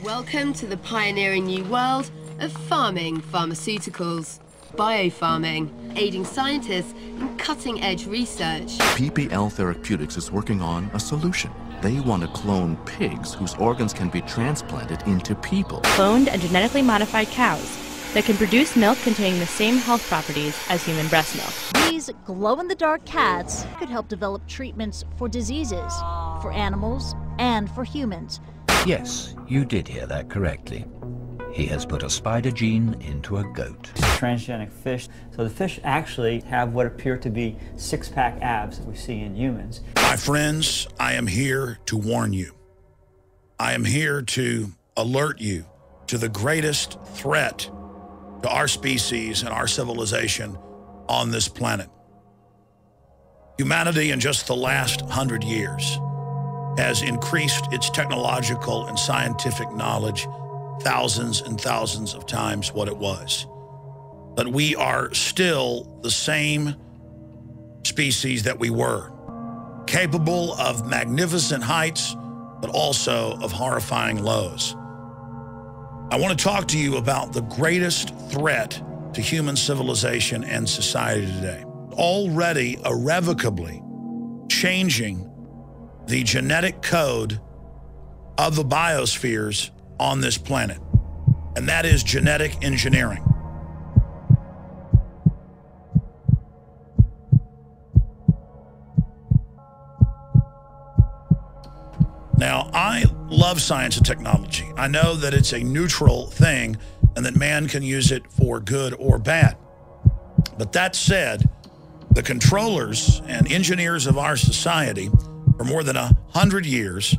Welcome to the pioneering new world of farming pharmaceuticals. Biofarming, aiding scientists in cutting-edge research. PPL Therapeutics is working on a solution. They want to clone pigs whose organs can be transplanted into people. Cloned and genetically modified cows that can produce milk containing the same health properties as human breast milk. These glow-in-the-dark cats could help develop treatments for diseases, for animals, and for humans. Yes, you did hear that correctly. He has put a spider gene into a goat. Transgenic fish. So the fish actually have what appear to be six-pack abs that we see in humans. My friends, I am here to warn you. I am here to alert you to the greatest threat to our species and our civilization on this planet. Humanity in just the last 100 years has increased its technological and scientific knowledge thousands and thousands of times what it was. But we are still the same species that we were, capable of magnificent heights, but also of horrifying lows. I want to talk to you about the greatest threat to human civilization and society today. Already irrevocably changing the genetic code of the biospheres on this planet, and that is genetic engineering. Now, I love science and technology. I know that it's a neutral thing and that man can use it for good or bad. But that said, the controllers and engineers of our society for more than 100 years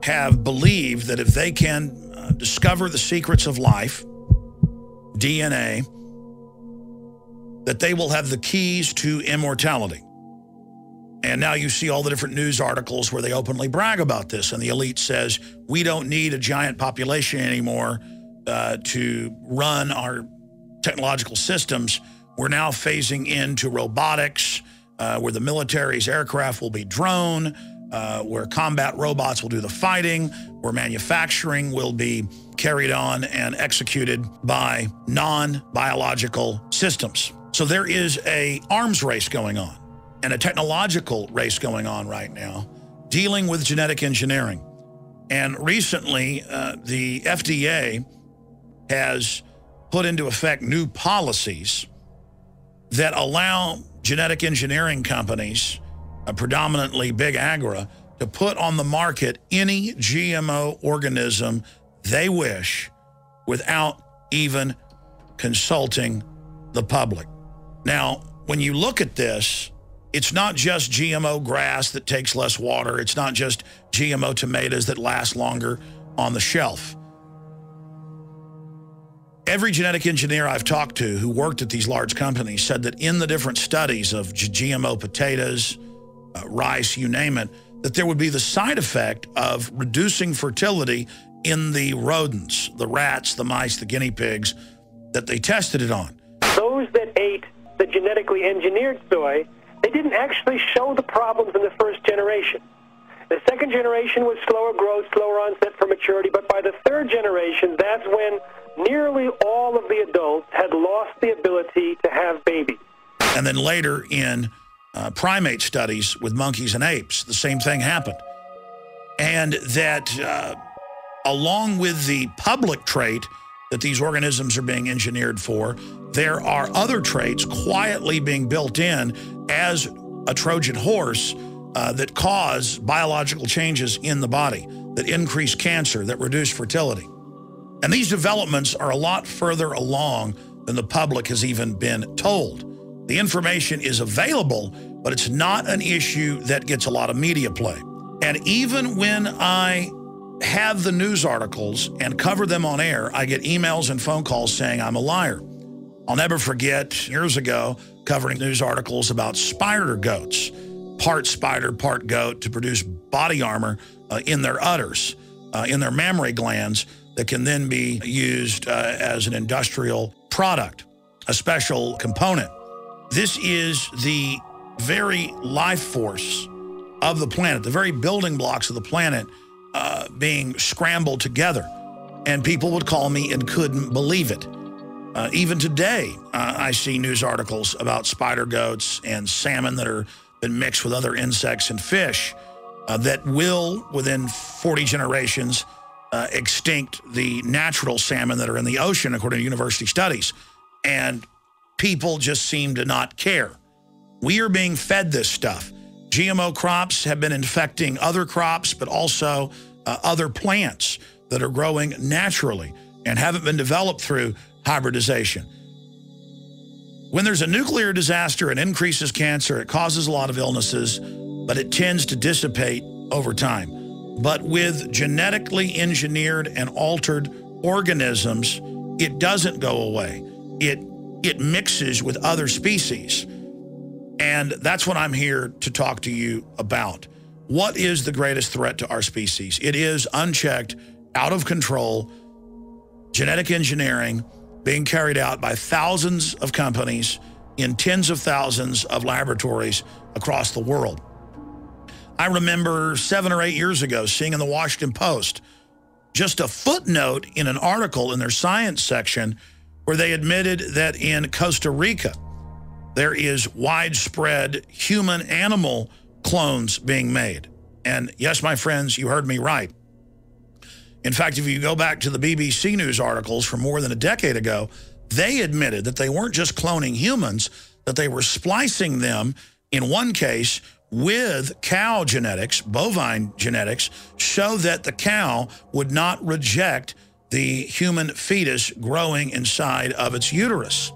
have believed that if they can discover the secrets of life, DNA, that they will have the keys to immortality. And now you see all the different news articles where they openly brag about this, and the elite says, we don't need a giant population anymore to run our technological systems. We're now phasing into robotics, where the military's aircraft will be drone, where combat robots will do the fighting, where manufacturing will be carried on and executed by non-biological systems. So there is an arms race going on and a technological race going on right now dealing with genetic engineering. And recently, the FDA has put into effect new policies that allow genetic engineering companies, predominantly big Agra, to put on the market any GMO organism they wish without even consulting the public. Now, when you look at this, it's not just GMO grass that takes less water. It's not just GMO tomatoes that last longer on the shelf. Every genetic engineer I've talked to who worked at these large companies said that in the different studies of GMO potatoes, rice, you name it, that there would be the side effect of reducing fertility in the rodents, the rats, the mice, the guinea pigs that they tested it on. Those that ate the genetically engineered soy, they didn't actually show the problems in the first generation. The second generation was slower growth, slower onset for maturity, but by the third generation, that's when nearly all of the adults had lost the ability to have babies. And then later in primate studies with monkeys and apes, the same thing happened. And that along with the public trait that these organisms are being engineered for, there are other traits quietly being built in as a Trojan horse that cause biological changes in the body, that increase cancer, that reduce fertility. And these developments are a lot further along than the public has even been told. The information is available, but it's not an issue that gets a lot of media play. And even when I have the news articles and cover them on air, I get emails and phone calls saying I'm a liar. I'll never forget years ago covering news articles about spider goats, part spider, part goat, to produce body armor in their udders, in their mammary glands, that can then be used as an industrial product, a special component. This is the very life force of the planet, the very building blocks of the planet being scrambled together. and people would call me and couldn't believe it. Even today, I see news articles about spider goats and salmon that are been mixed with other insects and fish that will, within 40 generations, extinct the natural salmon that are in the ocean, according to university studies. And people just seem to not care. We are being fed this stuff. GMO crops have been infecting other crops, but also other plants that are growing naturally and haven't been developed through hybridization. When there's a nuclear disaster, it increases cancer, it causes a lot of illnesses, but it tends to dissipate over time. But with genetically engineered and altered organisms, it doesn't go away. It mixes with other species. And that's what I'm here to talk to you about. What is the greatest threat to our species? It is unchecked, out of control, genetic engineering being carried out by thousands of companies in tens of thousands of laboratories across the world. I remember 7 or 8 years ago seeing in the Washington Post just a footnote in an article in their science section where they admitted that in Costa Rica, there is widespread human-animal clones being made. And yes, my friends, you heard me right. In fact, if you go back to the BBC News articles from more than a decade ago, they admitted that they weren't just cloning humans, that they were splicing them, in one case, with cow genetics, bovine genetics, so that the cow would not reject the human fetus growing inside of its uterus.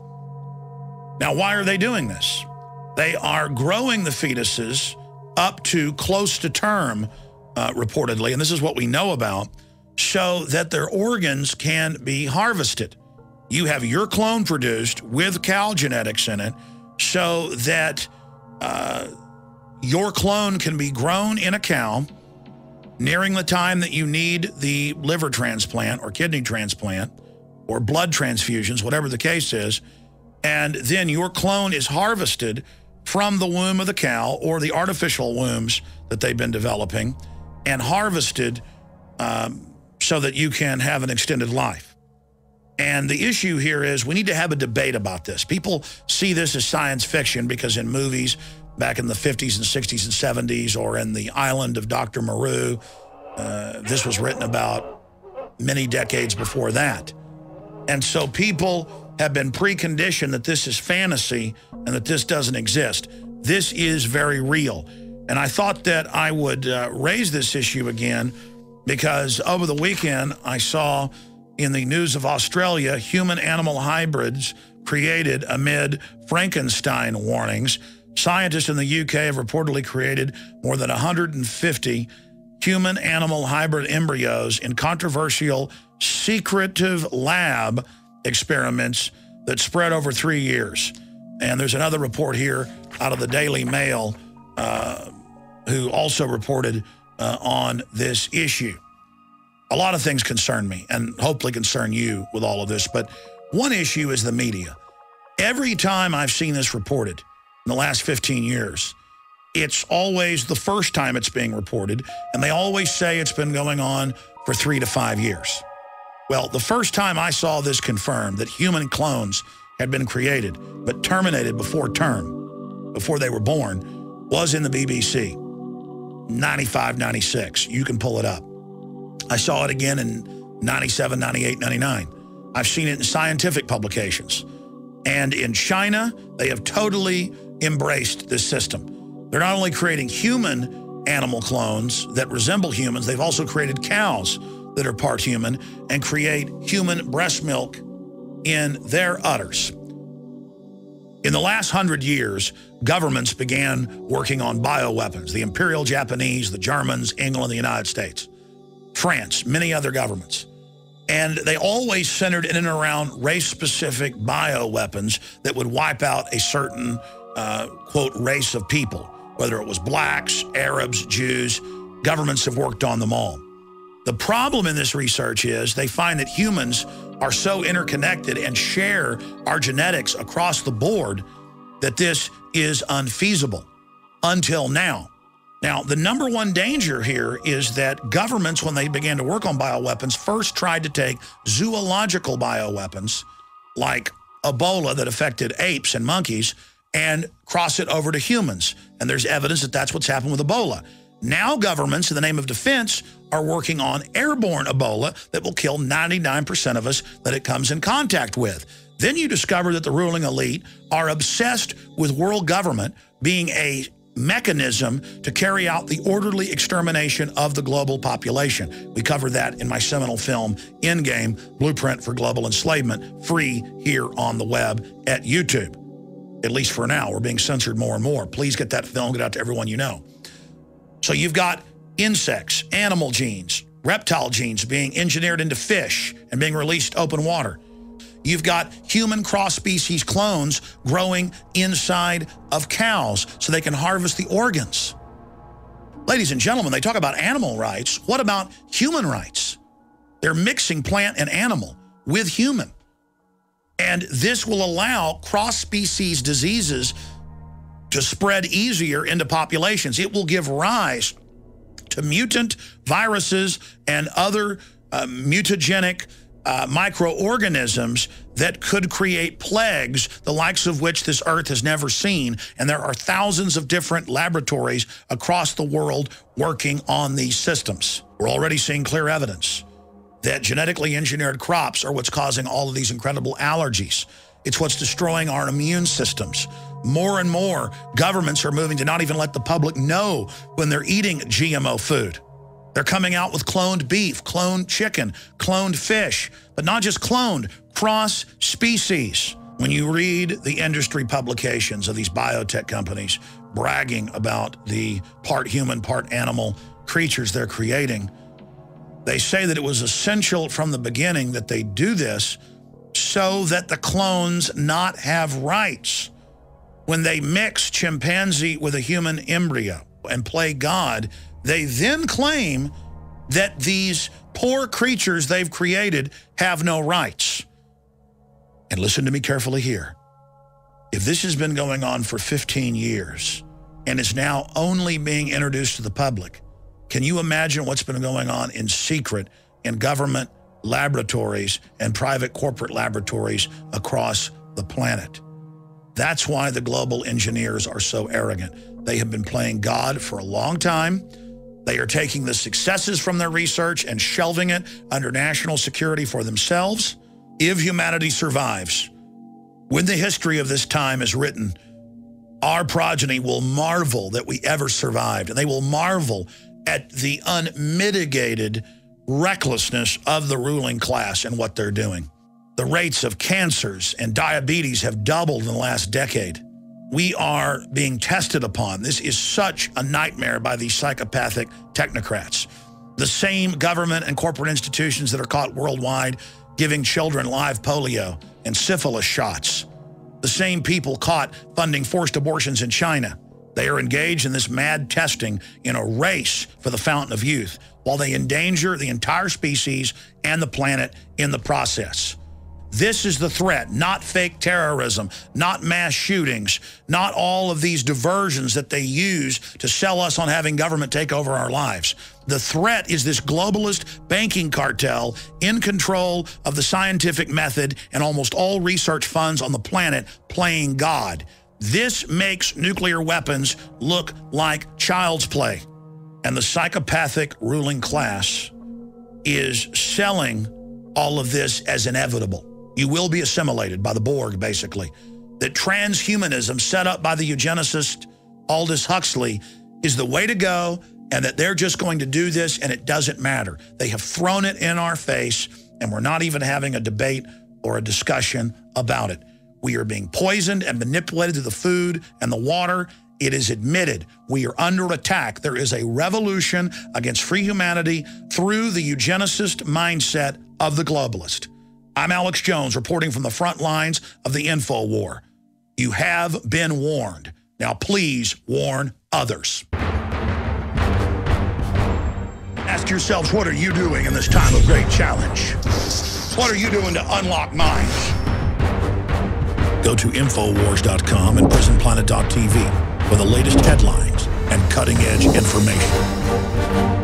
Now, why are they doing this? They are growing the fetuses up to close to term, reportedly, and this is what we know about, so that their organs can be harvested. You have your clone produced with cow genetics in it so that your clone can be grown in a cow nearing the time that you need the liver transplant or kidney transplant or blood transfusions, whatever the case is, and then your clone is harvested from the womb of the cow or the artificial wombs that they've been developing and harvested so that you can have an extended life. And the issue here is we need to have a debate about this. People see this as science fiction because in movies back in the 50s and 60s and 70s or in The Island of Dr. Moreau, this was written about many decades before that. And so people have been preconditioned that this is fantasy and that this doesn't exist. This is very real. And I thought that I would raise this issue again because over the weekend I saw in the news of Australia, human-animal hybrids created amid Frankenstein warnings. Scientists in the UK have reportedly created more than 150 human-animal hybrid embryos in controversial secretive lab experiments that spread over 3 years. And there's another report here out of the Daily Mail who also reported on this issue. A lot of things concern me and hopefully concern you with all of this, but one issue is the media. Every time I've seen this reported in the last 15 years, it's always the first time it's being reported, and they always say it's been going on for 3 to 5 years. Well, the first time I saw this confirmed, that human clones had been created but terminated before term, before they were born, was in the BBC, 95, 96. You can pull it up. I saw it again in 97, 98, 99. I've seen it in scientific publications. And in China, they have totally embraced this system. They're not only creating human animal clones that resemble humans, they've also created cows that are part human and create human breast milk in their udders. In the last 100 years, governments began working on bioweapons. The Imperial Japanese, the Germans, England, the United States, France, many other governments. And they always centered in and around race-specific bioweapons that would wipe out a certain, quote, race of people, whether it was blacks, Arabs, Jews. Governments have worked on them all. The problem in this research is they find that humans are so interconnected and share our genetics across the board that this is unfeasible until now. Now, the number one danger here is that governments, when they began to work on bioweapons, first tried to take zoological bioweapons, like Ebola that affected apes and monkeys, and cross it over to humans. And there's evidence that that's what's happened with Ebola. Now governments, in the name of defense, are working on airborne Ebola that will kill 99% of us that it comes in contact with. Then you discover that the ruling elite are obsessed with world government being a mechanism to carry out the orderly extermination of the global population. We cover that in my seminal film, Endgame, Blueprint for Global Enslavement, free here on the web at YouTube. At least for now, we're being censored more and more. Please get that film, get out to everyone you know. So you've got insects, animal genes, reptile genes being engineered into fish and being released to open water. You've got human cross-species clones growing inside of cows so they can harvest the organs. Ladies and gentlemen, they talk about animal rights. What about human rights? They're mixing plant and animal with human. And this will allow cross-species diseases to spread easier into populations. It will give rise to mutant viruses and other mutagenic microorganisms that could create plagues, the likes of which this earth has never seen. And there are thousands of different laboratories across the world working on these systems. We're already seeing clear evidence that genetically engineered crops are what's causing all of these incredible allergies. It's what's destroying our immune systems. More and more governments are moving to not even let the public know when they're eating GMO food. They're coming out with cloned beef, cloned chicken, cloned fish, but not just cloned, cross-species. When you read the industry publications of these biotech companies bragging about the part human, part animal creatures they're creating, they say that it was essential from the beginning that they do this so that the clones not have rights. When they mix chimpanzee with a human embryo and play God, they then claim that these poor creatures they've created have no rights. And listen to me carefully here. If this has been going on for 15 years and is now only being introduced to the public, can you imagine what's been going on in secret in government laboratories and private corporate laboratories across the planet? That's why the global engineers are so arrogant. They have been playing God for a long time. They are taking the successes from their research and shelving it under national security for themselves. If humanity survives, when the history of this time is written, our progeny will marvel that we ever survived, and they will marvel at the unmitigated recklessness of the ruling class and what they're doing. The rates of cancers and diabetes have doubled in the last decade. We are being tested upon. This is such a nightmare by these psychopathic technocrats. The same government and corporate institutions that are caught worldwide giving children live polio and syphilis shots. The same people caught funding forced abortions in China. They are engaged in this mad testing in a race for the fountain of youth, while they endanger the entire species and the planet in the process. This is the threat, not fake terrorism, not mass shootings, not all of these diversions that they use to sell us on having government take over our lives. The threat is this globalist banking cartel in control of the scientific method and almost all research funds on the planet playing God. This makes nuclear weapons look like child's play. And the psychopathic ruling class is selling all of this as inevitable. You will be assimilated by the Borg, basically. That transhumanism set up by the eugenicist Aldous Huxley is the way to go, and that they're just going to do this and it doesn't matter. They have thrown it in our face, and we're not even having a debate or a discussion about it. We are being poisoned and manipulated to the food and the water. It is admitted. We are under attack. There is a revolution against free humanity through the eugenicist mindset of the globalist. I'm Alex Jones, reporting from the front lines of the info war. You have been warned. Now please warn others. Ask yourselves, what are you doing in this time of great challenge? What are you doing to unlock minds? Go to Infowars.com and PrisonPlanet.tv for the latest headlines and cutting-edge information.